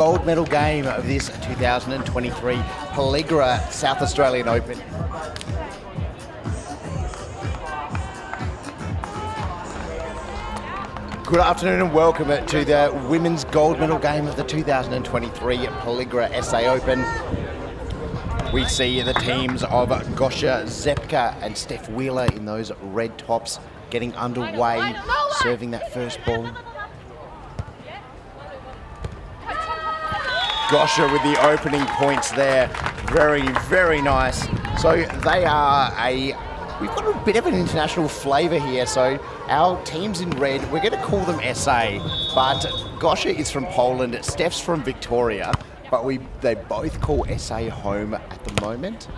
Gold medal game of this 2023 Pelligra South Australian Open. Good afternoon and welcome to the women's gold medal game of the 2023 Pelligra SA Open. We see the teams of Gosha Zepka and Steph Wheeler in those red tops getting underway, serving that first ball. Gosha with the opening points there. Very, very nice. So they are we've got a bit of an international flavour here. So our teams in red, we're going to call them SA, but Gosha is from Poland, Steph's from Victoria, but they both call SA home at the moment.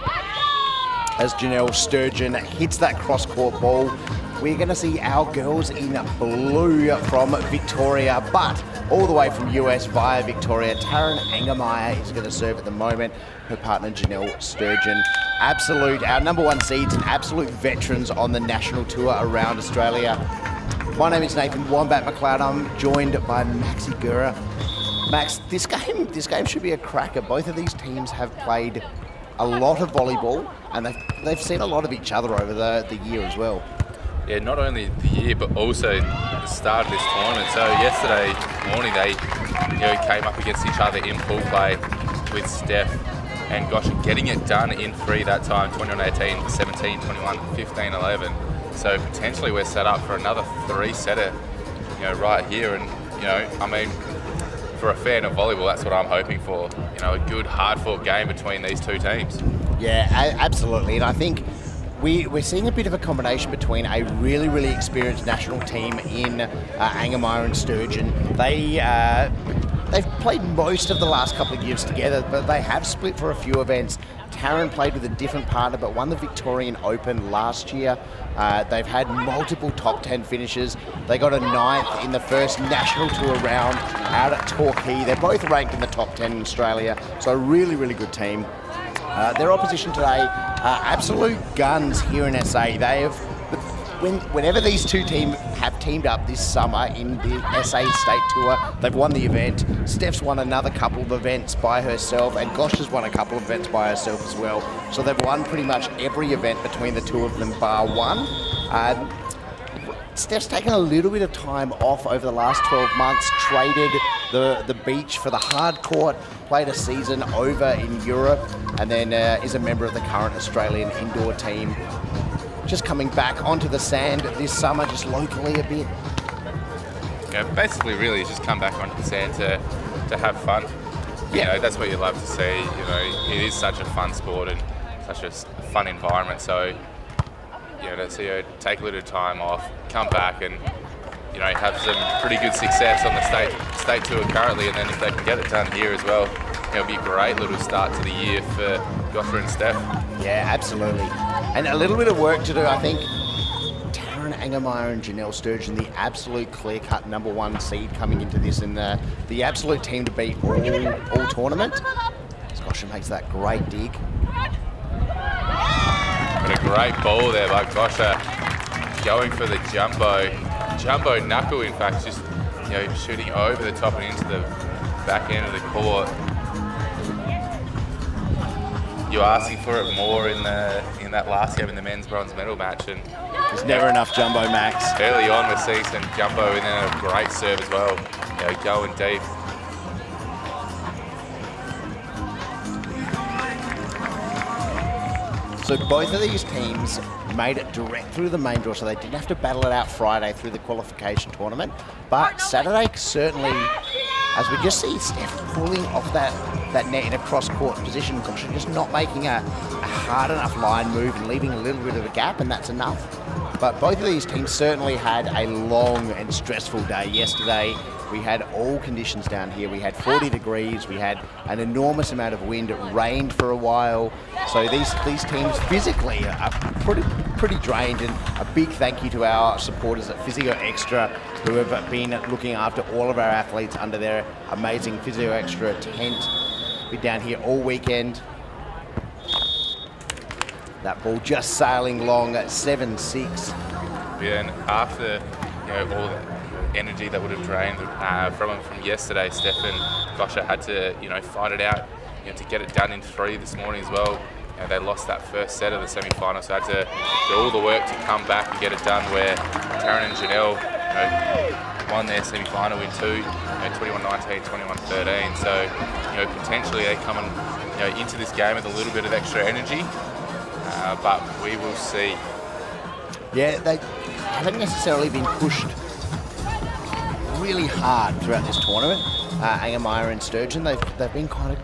As Glenelg Sturgeon hits that cross-court ball, we're going to see our girls in blue from Victoria, but all the way from US via Victoria, Taryn Engermeyer is going to serve at the moment. Her partner, Glenelg Sturgeon. Our number one seeds and absolute veterans on the national tour around Australia. My name is Nathan Wombat McLeod. I'm joined by Maxi Gura. Max, this game should be a cracker. Both of these teams have played a lot of volleyball, and they've seen a lot of each other over the year as well. Yeah, not only the year, but also the start of this tournament. So yesterday morning, they came up against each other in pool play with Steph and Gosha getting it done in three that time, 21-18, 17, 21, 15, 11. So potentially we're set up for another three-setter, right here. And, I mean, for a fan of volleyball, that's what I'm hoping for. A good, hard-fought game between these two teams. Yeah, absolutely. And I think we're seeing a bit of a combination between a really, really experienced national team in Engermeyer and Sturgeon. They've played most of the last couple of years together, but they have split for a few events. Taryn played with a different partner, but won the Victorian Open last year. They've had multiple top 10 finishes. They got a 9th in the first national tour round out at Torquay. They're both ranked in the top 10 in Australia, so a really, really good team. Their opposition today, absolute guns here in SA. They have, whenever these two teams have teamed up this summer in the SA State Tour, they've won the event. Steph's won another couple of events by herself, and Gosh has won a couple of events by herself as well. So they've won pretty much every event between the two of them, bar one. Steph's taken a little bit of time off over the last 12 months, traded the beach for the hard court, played a season over in Europe, and then is a member of the current Australian indoor team. Just coming back onto the sand this summer, just locally a bit. Yeah, basically really just come back onto the sand to have fun. Yeah. That's what you love to see. It is such a fun sport and such a fun environment. So, to take a little time off, come back and, have some pretty good success on the state tour currently, and then if they can get it done here as well, it'll be a great little start to the year for Gosha and Steph. Yeah, absolutely. And a little bit of work to do, I think. Taryn Engermeyer and Glenelg Sturgeon, the absolute clear-cut number one seed coming into this, and the absolute team to beat all tournament. Gosha makes that great dig. But a great ball there by Gosha, going for the jumbo knuckle, in fact, just shooting over the top and into the back end of the court. You're asking for it more in that last game in the men's bronze medal match, and there's never enough jumbo, Max. Early on we're seeing some jumbo and then a great serve as well, going deep. So both of these teams made it direct through the main draw, so they didn't have to battle it out Friday through the qualification tournament. But Saturday certainly, as we just see Steph pulling off that net in a cross-court position, just not making a hard enough line move and leaving a little bit of a gap, and that's enough. But both of these teams certainly had a long and stressful day yesterday. We had all conditions down here. We had 40 degrees. We had an enormous amount of wind. It rained for a while. So these teams physically are pretty drained, and a big thank you to our supporters at Physio Extra, who have been looking after all of our athletes under their amazing Physio Extra tent. We're down here all weekend. That ball just sailing long at 7-6. Yeah, and after all the energy energy that would have drained from him from yesterday. Stefan Gosha had to, fight it out, to get it done in 3 this morning as well. They lost that first set of the semi-final, so had to do all the work to come back and get it done. Where Taryn and Glenelg, won their semi-final in 2, 21-19, 21-13. So, potentially they come into this game with a little bit of extra energy, but we will see. Yeah, they haven't necessarily been pushed really hard throughout this tournament. Angermeyer and Sturgeon, they've been quite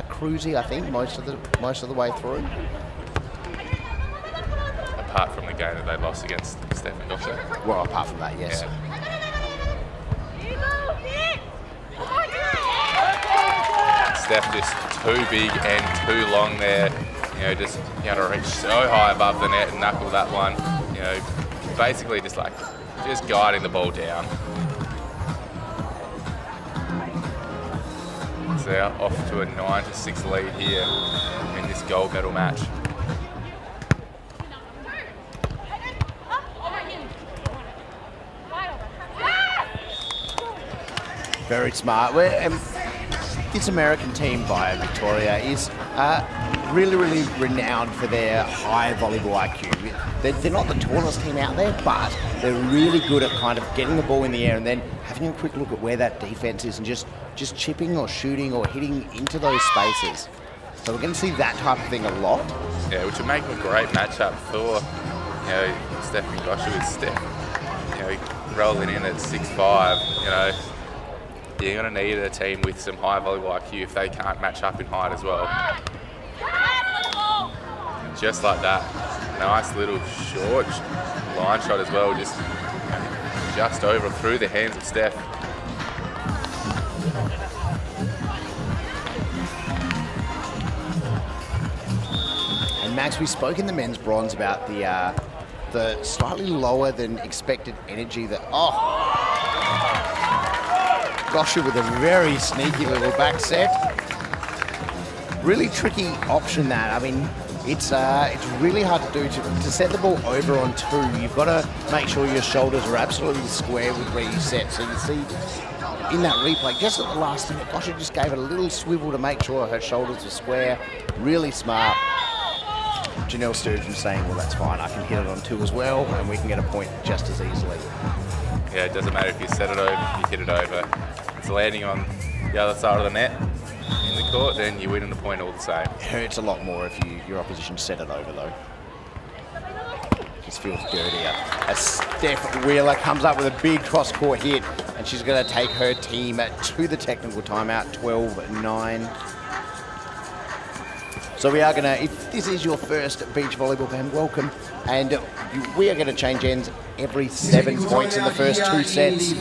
cruisy, I think, most of the way through. Apart from the game that they lost against Stefan Gosha. Well, apart from that, yes. Yeah. Steph just too big and too long there. Just to reach so high above the net and knuckle that one. Basically just guiding the ball down. So they're off to a 9-6 lead here in this gold medal match. Very smart. This American team by Victoria is really, really renowned for their high volleyball IQ. They're not the tallest team out there, but they're really good at kind of getting the ball in the air and then having a quick look at where that defense is and just chipping or shooting or hitting into those spaces. So we're going to see that type of thing a lot. Yeah, which would make a great matchup for, Stefan Gosha with Steph. Rolling in at 6'5", you're going to need a team with some high volleyball IQ if they can't match up in height as well. And just like that, nice little short line shot as well, just over through the hands of Steph. And Max, we spoke in the men's bronze about the slightly lower than expected energy that, Gosha with a very sneaky little back set. Really tricky option that. I mean, it's really hard to do. To set the ball over on 2, you've got to make sure your shoulders are absolutely square with where you set. So you see in that replay, just at the last minute, Gosha just gave it a little swivel to make sure her shoulders were square. Really smart. Janelle Sturgeon saying, well, that's fine. I can hit it on 2 as well, and we can get a point just as easily. Yeah, it doesn't matter if you set it over, if you hit it over. If it's landing on the other side of the net in the court, then you're winning the point all the same. It hurts a lot more if your opposition set it over, though. Just feels dirtier. As Steph Wheeler comes up with a big cross-court hit, and she's going to take her team to the technical timeout, 12-9. So we are going to, if this is your first beach volleyball game, welcome. And we are going to change ends every 7 points in the first 2 sets.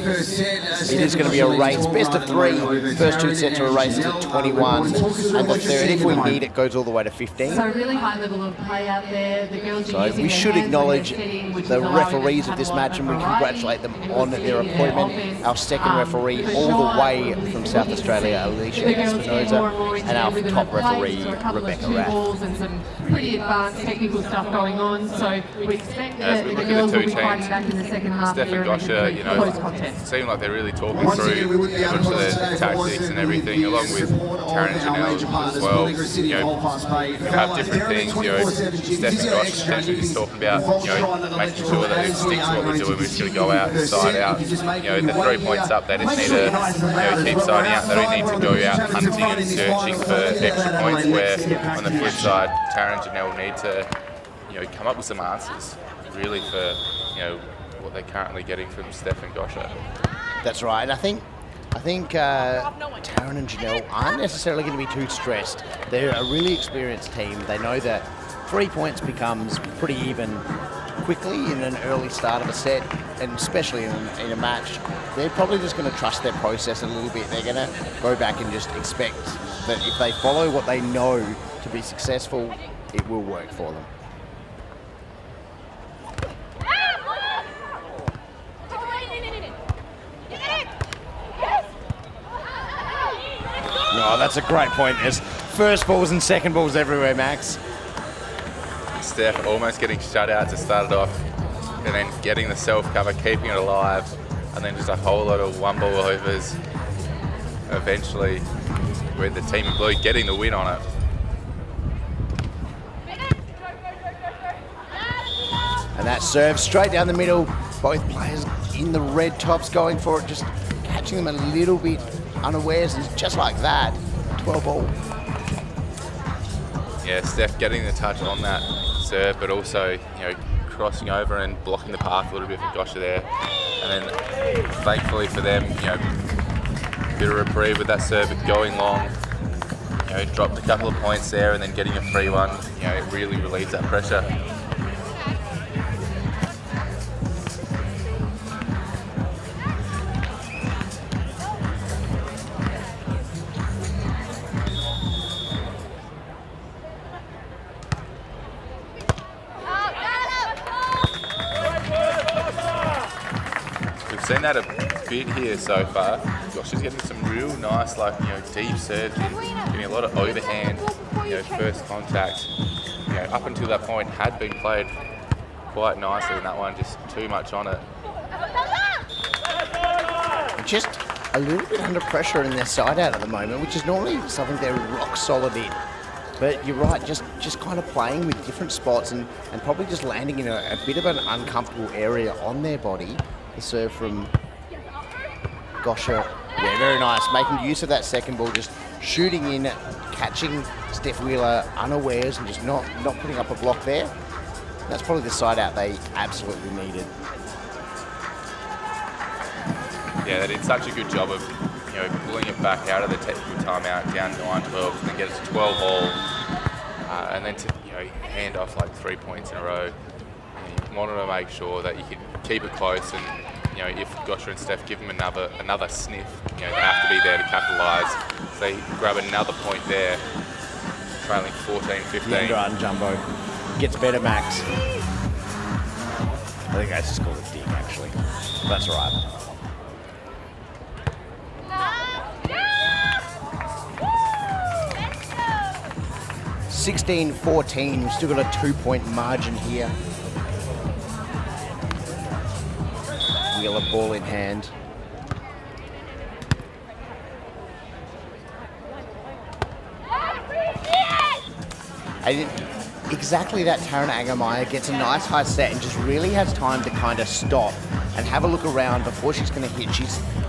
It is going to be a race, best of 3. First 2 sets are a race to 21. And the third, if we need it, goes all the way to 15. So really high level of play out there. The girls so we should acknowledge the referees of this match, and we congratulate them on their appointment. Our second referee all the way from South Australia, Alicia Espinoza, and our top referee, Rebecca Rath. And some pretty advanced technical stuff going on. So we expect as we the look girls at the will two be fighting teams, back in the second half. Steph and Gosha, close contest. seem like they're really talking through a bunch of the tactics and everything, along with Taryn and Glenelg as well. Have different things. Steph and Gosha potentially just talking about, making sure that it sticks what we're doing. We're just going to go out and side out. The 3 points up, they just need to keep siding out. They don't need to go out hunting and searching for extra points. Where on the flip side, Taryn and Glenelg need to come up with some answers, really, for what they're currently getting from Steph and Gosha. That's right. I think Taryn and Glenelg aren't necessarily going to be too stressed. They're a really experienced team. They know that 3 points becomes pretty even quickly in an early start of a set, and especially in a match. They're probably just going to trust their process a little bit. They're going to go back and just expect that if they follow what they know to be successful, it will work for them. Oh, that's a great point. There's first balls and second balls everywhere, Max. Steph almost getting shut out to start it off, and then getting the self-cover, keeping it alive. and then just a whole lot of one ball overs. Eventually, with the team in blue getting the win on it. And that serve straight down the middle. Both players in the red tops going for it, just catching them a little bit unawares, and just like that, 12 all. Yeah, Steph getting the touch on that serve, but also, crossing over and blocking the path a little bit for Gosha there. And then, thankfully for them, bit of reprieve with that serve going long. Dropped a couple of points there, and then getting a free one. It really relieves that pressure. Seen that a bit here so far. Gosh, she's getting some real nice, deep serves in, getting a lot of overhand, first contact. Up until that point had been played quite nicely in that one, just too much on it. Just a little bit under pressure in their side out at the moment, which is normally something they're rock solid in. But you're right, just kind of playing with different spots and probably just landing in a bit of an uncomfortable area on their body. The serve from Gosha, yeah, very nice. Making use of that second ball, just shooting in, catching Steph Wheeler unawares and just not putting up a block there. That's probably the side out they absolutely needed. Yeah, they did such a good job of pulling it back out of the technical timeout, down 9-12, and then get it to 12 all, and then to hand off 3 points in a row. You wanted to make sure that you could keep it close, and if Gosha and Steph give them another sniff, they have to be there to capitalise. So they grab another point there, trailing 14-15. The end run, Jumbo. Gets better, Max. I think that's just called a dig, actually. That's all right. – 16-14. We've still got a 2-point margin here. Wheeler ball in hand. And exactly that, Taryn Angermeyer gets a nice high set and just really has time to kind of stop and have a look around before she's going to hit.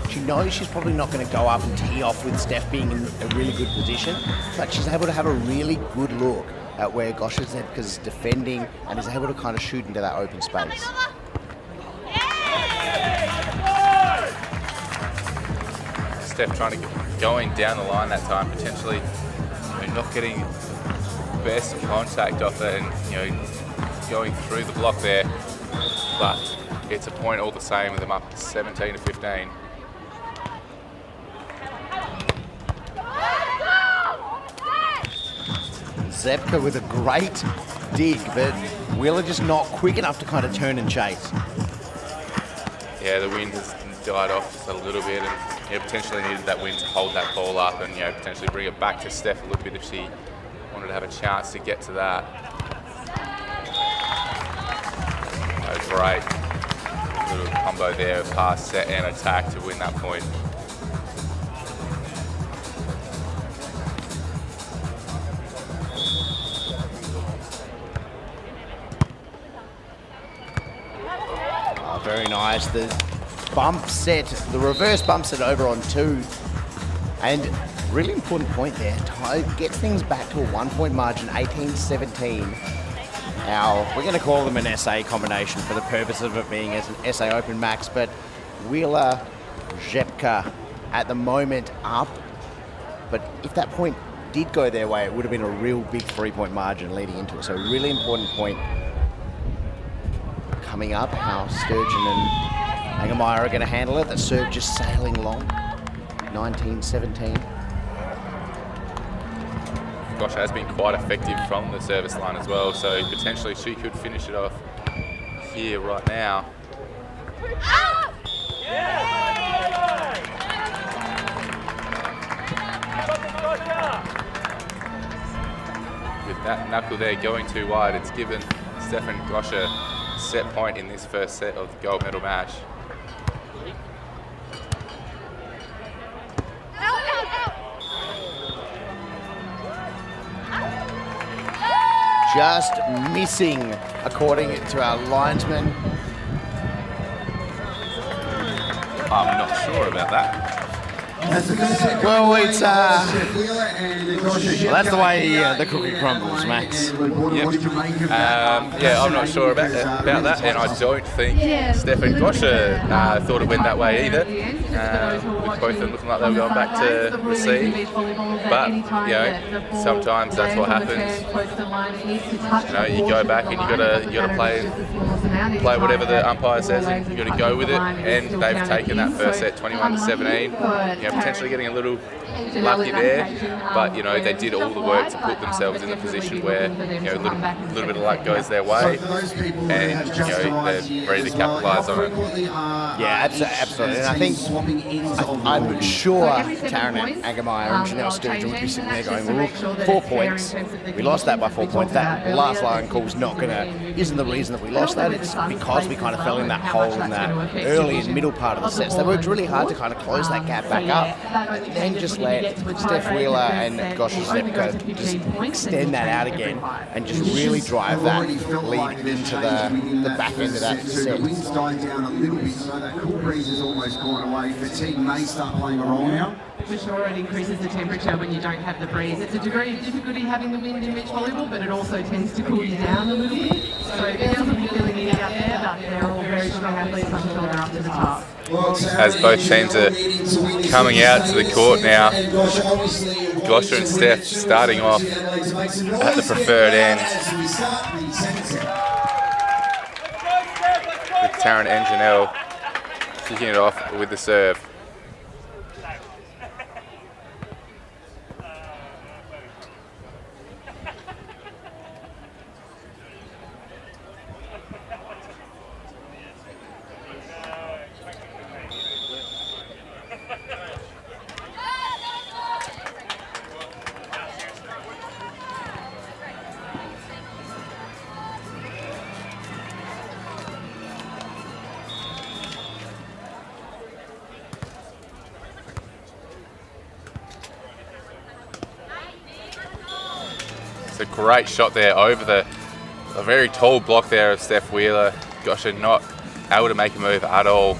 She knows she's probably not going to go up and tee off with Steph being in a really good position, but she's able to have a really good look at where Gosha Zepka is defending and is able to kind of shoot into that open space. Steph trying to going down the line that time, potentially not getting best contact off it and going through the block there, but it's a point all the same with them up 17-15. Zepka with a great dig, but Wheeler just not quick enough to kind of turn and chase. Yeah, the wind has died off just a little bit, and potentially needed that wind to hold that ball up and potentially bring it back to Steph a little bit if she wanted to have a chance to get to that. A great little combo there of pass, set and attack to win that point. Oh, very nice. The bump set, the reverse bump set over on 2. And really important point there. Get things back to a 1-point margin, 18-17. Now, we're going to call them an SA combination for the purpose of it being as an SA Open Max, but Wheeler, Zepka at the moment up. But if that point did go their way, it would have been a real big 3-point margin leading into it. So really important point coming up, how Sturgeon and Angermeyer are going to handle it. That serve just sailing long, 19-17. Gosha has been quite effective from the service line as well, so potentially she could finish it off here right now. With that knuckle there going too wide, it's given Steph and Gosha set point in this first set of the gold medal match. just missing, according to our linesman. I'm not sure about that. Well, it's well, that's the way the cookie crumbles, Max. Yep. Yeah, I'm not sure about that, and I don't think Steph and Gosha thought it went that way either. With both of them looking like they were going back to receive, but you know, sometimes that's what happens. You know, you go back and you gotta play whatever the umpire says, and you got to go with it. And they've taken that first set 21-17. You know, potentially getting a little lucky there, but you know, they did all the work to put themselves in the position where, you know, a little bit of luck goes their way, and you know, they're ready to capitalise on it. Yeah, absolutely. And I think I'm sure Taryn and Agamaya and Janelle Sturgeon would be sitting there going, well, 4 points. We lost that by 4 points. That last line call's isn't the reason that we lost that. It's because we kind of fell in that hole in that early and middle part of the sets. They worked really hard to kind of close that gap back up, and then just let Steph Wheeler and Gosha Zepka just extend that out again and just really drive that lead into the back end of that set. The wind's dying down a little bit, so that cool breeze is almost gone away. Fatigue may start playing a role now. For sure, it increases the temperature when you don't have the breeze. It's a degree of difficulty having the wind in beach volleyball, but it also tends to cool you down a little bit. So it doesn't really need out there, but they're all very strong athletes. I'm sure they're up to the task. As both teams are coming out to the court now, Gosha and Steph starting off at the preferred end, with Taryn and Janelle kicking it off with the serve. It's a great shot there over a very tall block there of Steph Wheeler. Gosha not able to make a move at all.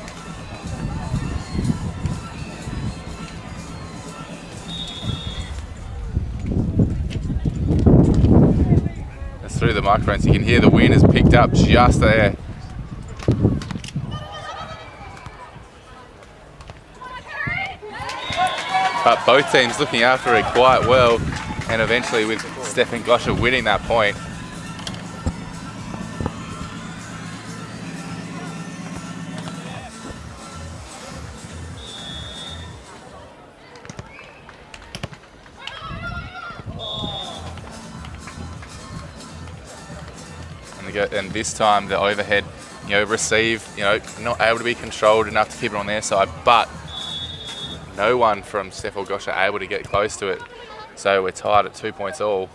It's through the microphone, so you can hear the wind has picked up just there. But both teams looking after it quite well, and eventually with Steph and Gosha winning that point. And this time the overhead, you know, receive, you know, not able to be controlled enough to keep it on their side, but no one from Steph or Gosha able to get close to it. So we're tied at 2 points all.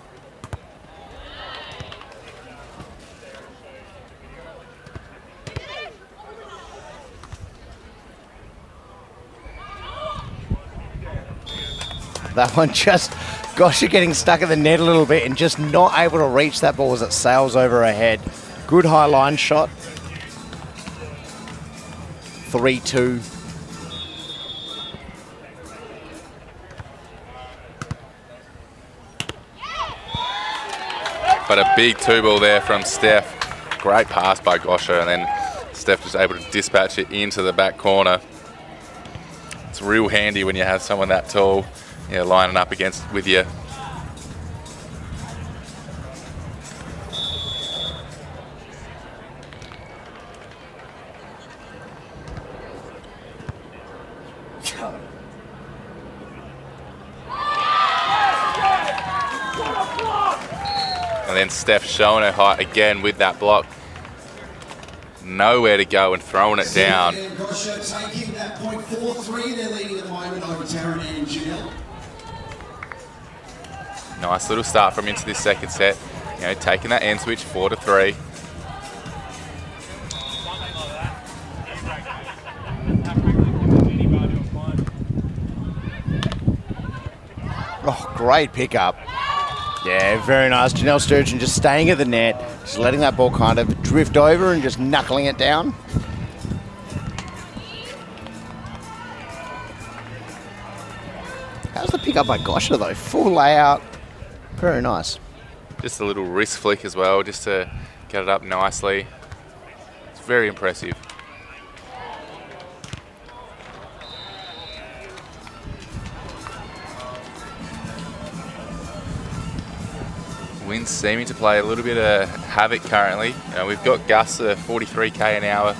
That one just, Gosha getting stuck in the net a little bit and just not able to reach that ball as it sails over her head. Good high line shot. 3-2. But a big two ball there from Steph. Great pass by Gosha, and then Steph was able to dispatch it into the back corner. It's real handy when you have someone that tall, you know, lining up with you. And then Steph showing her height again with that block. Nowhere to go and throwing it down. Gosha taking that point 4-3. They're leading at the moment over Taryn and Glenelg. Nice little start from into this second set. You know, taking that end switch 4-3. Oh, great pickup. Yeah, very nice. Janelle Sturgeon just staying at the net, just letting that ball kind of drift over and just knuckling it down. How's the pick up by Gosha though? Full layout. Very nice. Just a little wrist flick as well, just to get it up nicely. It's very impressive. Wind's seeming to play a little bit of havoc currently. We've got gusts of 43k an hour,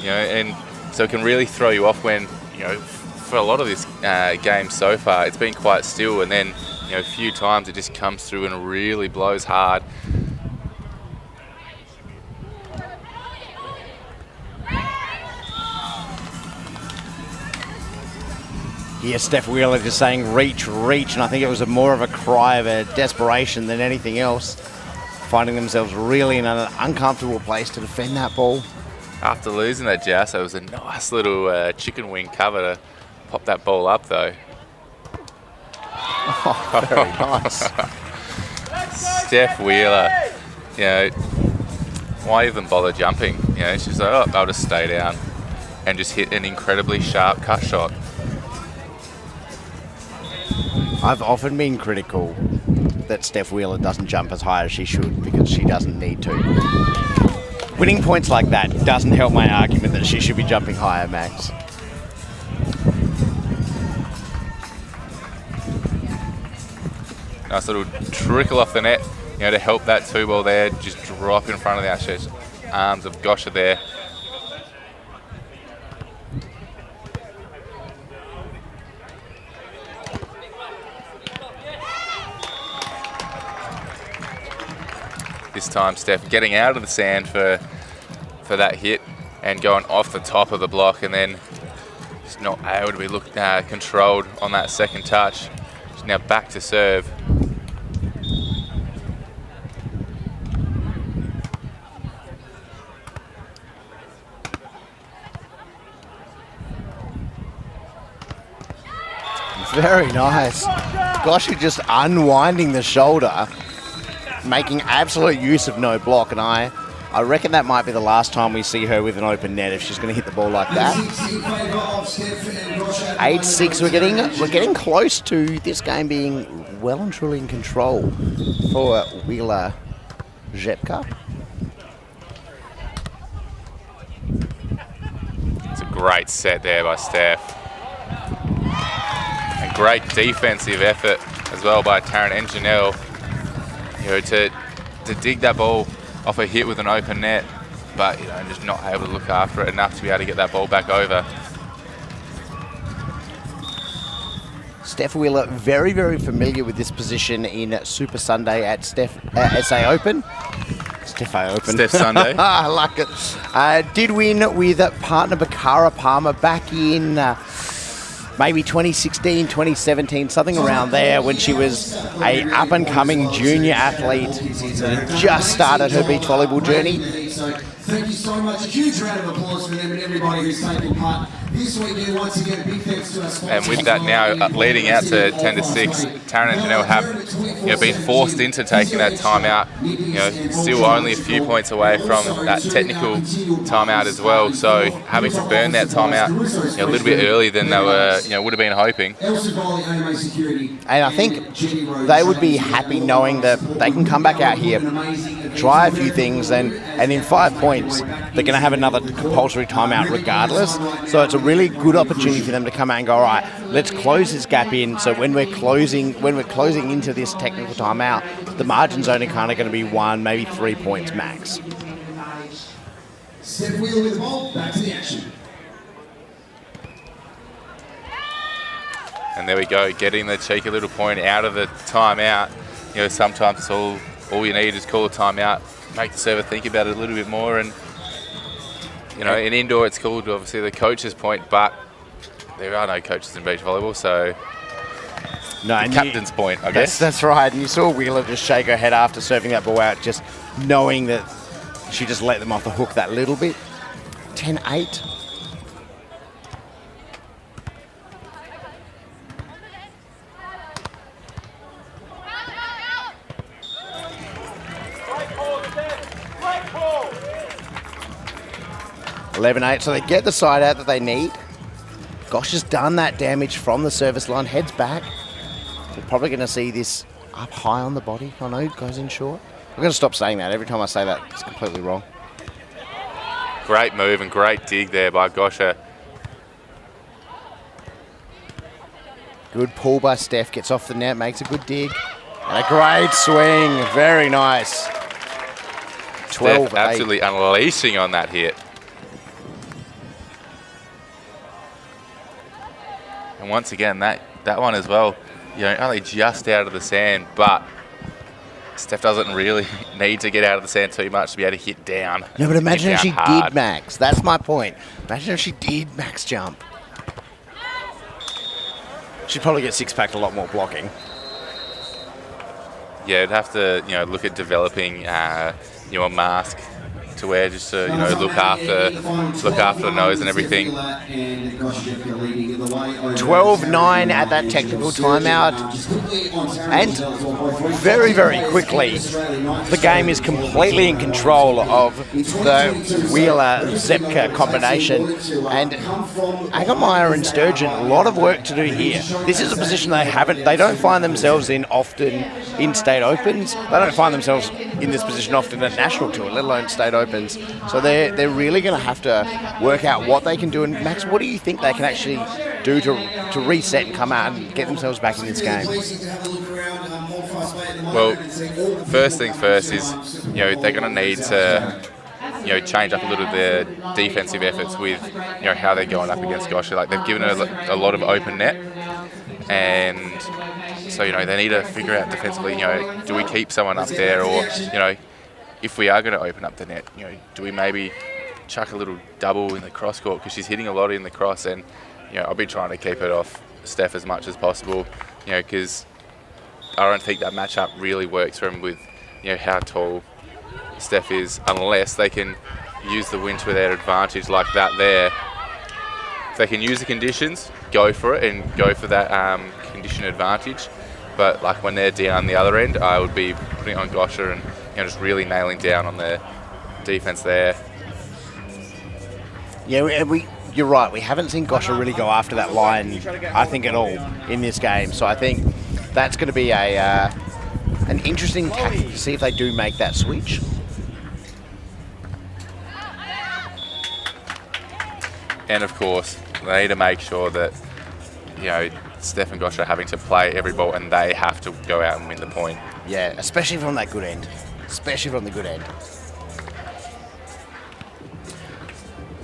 and so it can really throw you off when, for a lot of this game so far, it's been quite still, and then, a few times it just comes through and really blows hard. Yeah, Steph Wheeler just saying reach, reach, and I think it was more of a cry of a desperation than anything else. Finding themselves really in an uncomfortable place to defend that ball. After losing that joust, it was a nice little chicken wing cover to pop that ball up though. Oh, very nice. Steph Wheeler, why even bother jumping? She's like, oh, I'll just stay down and just hit an incredibly sharp cut shot. I've often been critical that Steph Wheeler doesn't jump as high as she should because she doesn't need to. Winning points like that doesn't help my argument that she should be jumping higher, Max. Nice little trickle off the net, to help that two ball there just drop in front of the outstretched arms of Gosha there. This time Steph getting out of the sand for that hit and going off the top of the block, and then just not able to be controlled on that second touch. She's now back to serve. Very nice. Gosha just unwinding the shoulder, making absolute use of no block, and I reckon that might be the last time we see her with an open net if she's going to hit the ball like that. 8-6. We're getting close to this game being well and truly in control for Wheeler Zhepka. It's a great set there by Steph. And great defensive effort as well by Taryn and Janelle. To dig that ball off a hit with an open net, but just not able to look after it enough to be able to get that ball back over. Steph Wheeler, very, very familiar with this position in Super Sunday at SA Open. Steph Sunday. I like it. Did win with partner Bakara Palmer back in maybe 2016, 2017, something around there, when she was a up-and-coming junior athlete that had just started her beach volleyball journey. So thank you so much. A huge round of applause for them and everybody who's taken part this weekend. Once again, a big thanks to our sponsors. And with that now leading out to 10-6, Taryn and Janelle have been forced into taking that timeout. Still only a few points away from that technical timeout as well. So having to burn that timeout a little bit earlier than they were, would have been hoping. And I think they would be happy knowing that they can come back out here, try a few things, and in 5 points, they're going to have another compulsory timeout regardless. So it's a really good opportunity for them to come out and go, all right, let's close this gap in. So when we're closing into this technical timeout, the margin's only kind of going to be 1, maybe 3 points max. Steph Wheeler with the ball, back to the action. And there we go, getting the cheeky little point out of the timeout. Sometimes it's all you need is call a timeout, make the server think about it a little bit more, and in indoor it's called obviously the coach's point, but there are no coaches in beach volleyball, so the captain's point, I guess. That's right, and you saw Wheeler just shake her head after serving that ball out, just knowing that she just let them off the hook that little bit. 10-8. 11-8, so they get the side out that they need. Gosh has done that damage from the service line, heads back. We're probably going to see this up high on the body. I know it goes in short. I'm going to stop saying that. Every time I say that, it's completely wrong. Great move and great dig there by Gosha. Good pull by Steph, gets off the net, makes a good dig. And a great swing, very nice. 12-8. Steph absolutely unleashing on that hit. And once again, that one as well, only just out of the sand, but Steph doesn't really need to get out of the sand too much to be able to hit down. No, but imagine if she hard. did max. That's my point. Imagine if she did max jump. She'd probably get six-packed a lot more blocking. Yeah, it'd have to, look at developing, a mask to wear just to, look after the nose and everything. 12-9 at that technical timeout. And very, very quickly, the game is completely in control of the Wheeler-Zepka combination. And Agermeyer and Sturgeon, a lot of work to do here. This is a position they don't find themselves in often in state opens. They don't find themselves in this position often at national tour, let alone state opens. So they're really going to have to work out what they can do. And Max, what do you think they can actually do to reset and come out and get themselves back in this game? Well, first thing first is, they're going to need to, change up a little of their defensive efforts with, how they're going up against Gosha. Like, they've given her a lot of open net, and so, they need to figure out defensively, do we keep someone up there, or, if we are going to open up the net, do we maybe chuck a little double in the cross court, because she's hitting a lot in the cross, and I'll be trying to keep it off Steph as much as possible, because I don't think that matchup really works for them with how tall Steph is, unless they can use the wind to their advantage like that there. If they can use the conditions, go for it and go for that condition advantage. But like when they're down the other end, I would be putting it on Gosha and just really nailing down on the defense there. Yeah, you're right. We haven't seen Gosha really go after that line, I think, at all in this game. So I think that's going to be an interesting tactic to see if they do make that switch. And of course, they need to make sure that, Steph and Gosha are having to play every ball and they have to go out and win the point. Yeah, especially from that good end. Especially from the good end.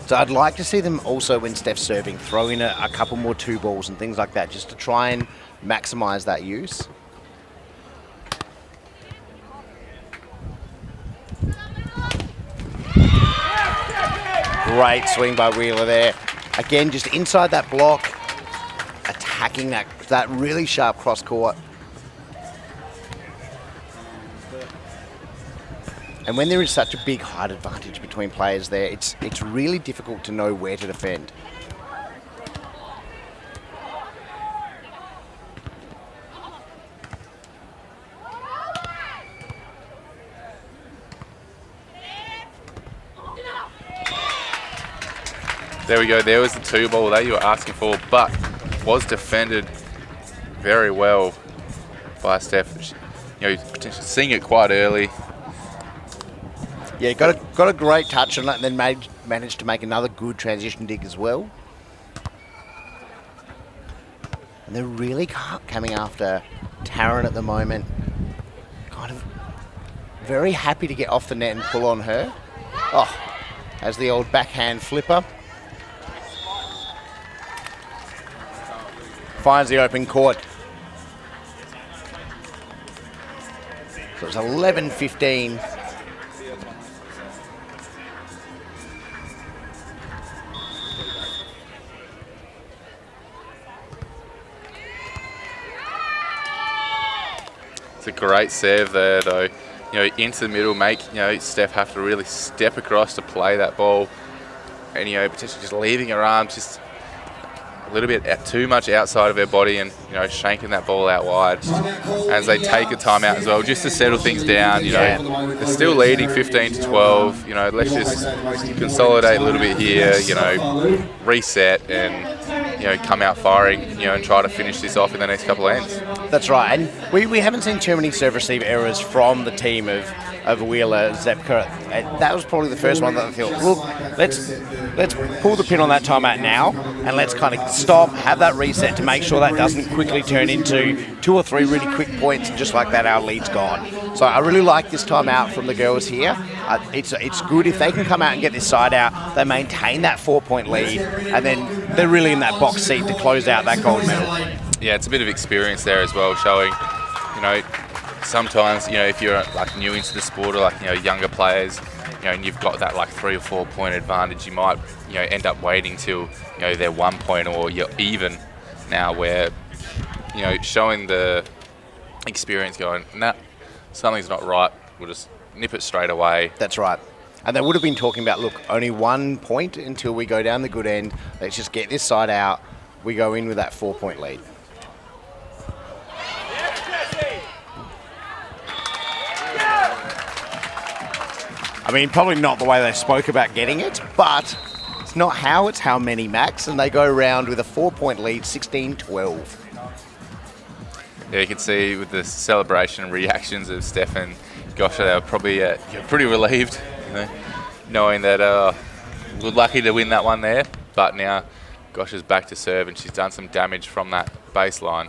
So I'd like to see them also, when Steph's serving, throw in a couple more two balls and things like that, just to try and maximise that use. Great swing by Wheeler there. Again, just inside that block, attacking that really sharp cross court. And when there is such a big height advantage between players there, it's really difficult to know where to defend. There we go. There was the two ball that you were asking for, but was defended very well by Steph. Potentially seeing it quite early. Yeah, got a great touch on it, and then managed to make another good transition dig as well. And they're really coming after Taryn at the moment. Kind of very happy to get off the net and pull on her. Oh, as the old backhand flipper. Finds the open court. So it's 11-15. It's a great serve there, though. Into the middle, make Steph have to really step across to play that ball, and potentially just leaving her arms just a little bit too much outside of her body and, you know, shanking that ball out wide as they take a timeout as well, just to settle things down. You know, they're still leading 15-12. You know, let's just consolidate a little bit here, you know, reset and, you know, come out firing, you know, and try to finish this off in the next couple of ends. That's right, and we haven't seen too many serve receive errors from the team of Wheeler, Zepka. That was probably the first one that I thought, look, let's pull the pin on that timeout now, and let's kind of stop, have that reset to make sure that doesn't quickly turn into 2 or 3 really quick points, and just like that, our lead's gone. So I really like this timeout from the girls here. It's good if they can come out and get this side out, they maintain that 4-point lead, and then they're really in that box seat to close out that gold medal. Yeah, it's a bit of experience there as well, showing, you know, sometimes, you know, if you're like new into the sport or like, you know, younger players, you know, and you've got that like 3 or 4 point advantage, you might, you know, end up waiting till, you know, they're 1 point or you're even now, where, you know, showing the experience going, nah, something's not right, we'll just nip it straight away. That's right. And they would have been talking about, look, only 1 point until we go down the good end. Let's just get this side out. We go in with that 4-point lead. I mean, probably not the way they spoke about getting it, but it's not how, it's how many, Max. And they go around with a 4-point lead, 16-12. Yeah, you can see with the celebration and reactions of Steph and Gosha, they were probably pretty relieved, you know, knowing that we're lucky to win that one there. But now Gosha's back to serve, and she's done some damage from that baseline.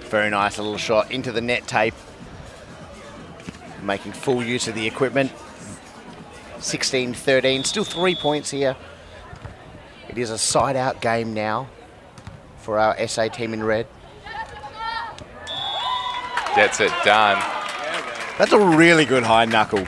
Very nice, a little shot into the net tape. Making full use of the equipment. 16-13, still 3 points here. It is a side-out game now for our SA team in red. Gets it done. That's a really good high knuckle.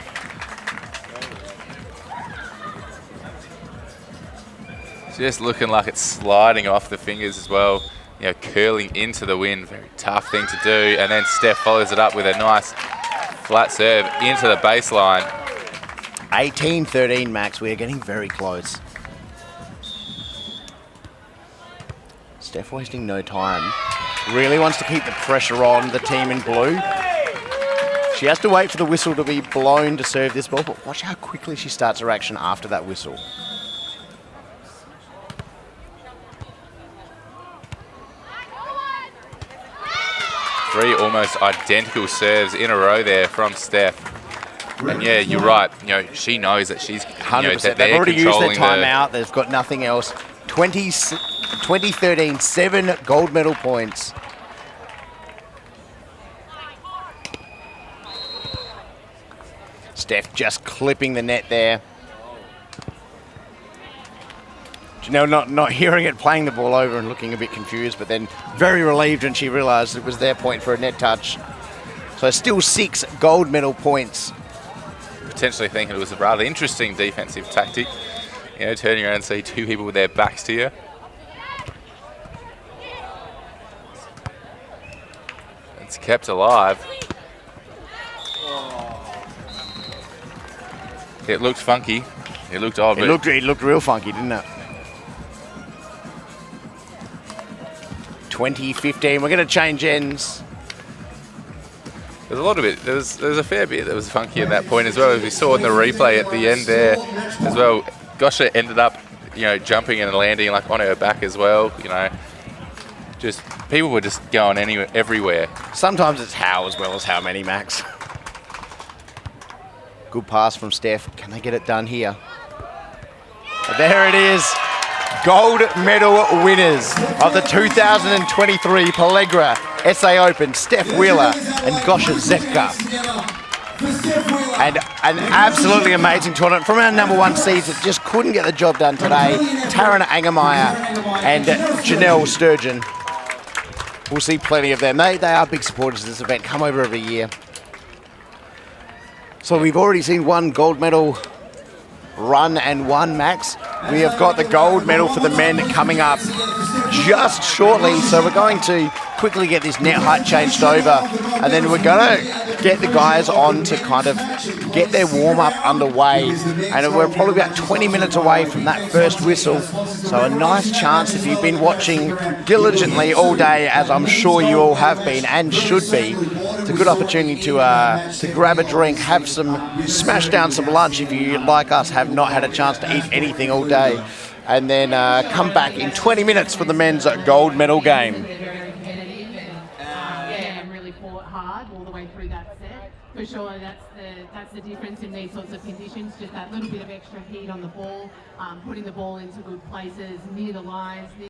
Just looking like it's sliding off the fingers as well. You know, curling into the wind, very tough thing to do. And then Steph follows it up with a nice flat serve into the baseline. 18-13, Max. We are getting very close. Steph wasting no time. Really wants to keep the pressure on the team in blue. She has to wait for the whistle to be blown to serve this ball, but watch how quickly she starts her action after that whistle. Three almost identical serves in a row there from Steph. And yeah, you're right. You know, she knows that she's 100%. That They've already used their timeout. They've got nothing else. 2013, 7 gold medal points. Steph just clipping the net there. Janelle not hearing it, playing the ball over and looking a bit confused, but then very relieved when she realised it was their point for a net touch. So still 6 gold medal points. Potentially thinking it was a rather interesting defensive tactic. You know, turning around and see 2 people with their backs to you. It's kept alive. It looked funky. It looked odd. It looked real funky, didn't it? 20-15. We're going to change ends. There's a lot of it. There's a fair bit that was funky at that point as well, as we saw in the replay at the end there as well. Gosha ended up, you know, jumping and landing like on her back as well. You know, just people were just going everywhere. Sometimes it's how as well as how many, Max. Good pass from Steph. Can they get it done here? There it is. Gold medal winners of the 2023 Pellegra SA Open, Steph Wheeler and Gosha Zepka. And an absolutely amazing tournament from our #1 seeds that just couldn't get the job done today. Taryn Angermeyer and Janelle Sturgeon. We'll see plenty of them. They are big supporters of this event, come over every year. So we've already seen 1 gold medal run and 1, Max. We have got the gold medal for the men coming up just shortly. So we're going to quickly get this net height changed over, and then we're going to get the guys on to kind of get their warm-up underway. And we're probably about 20 minutes away from that first whistle. So a nice chance, if you've been watching diligently all day, as I'm sure you all have been and should be, it's a good opportunity to grab a drink, have smash down some lunch if you, like us, have not had a chance to eat anything all day, and then come back in 20 minutes for the men's gold medal game. And really fought hard all the way through that set. For sure, that's the difference in these sorts of conditions, just that little bit of extra heat on the ball, putting the ball into good places, near the lines.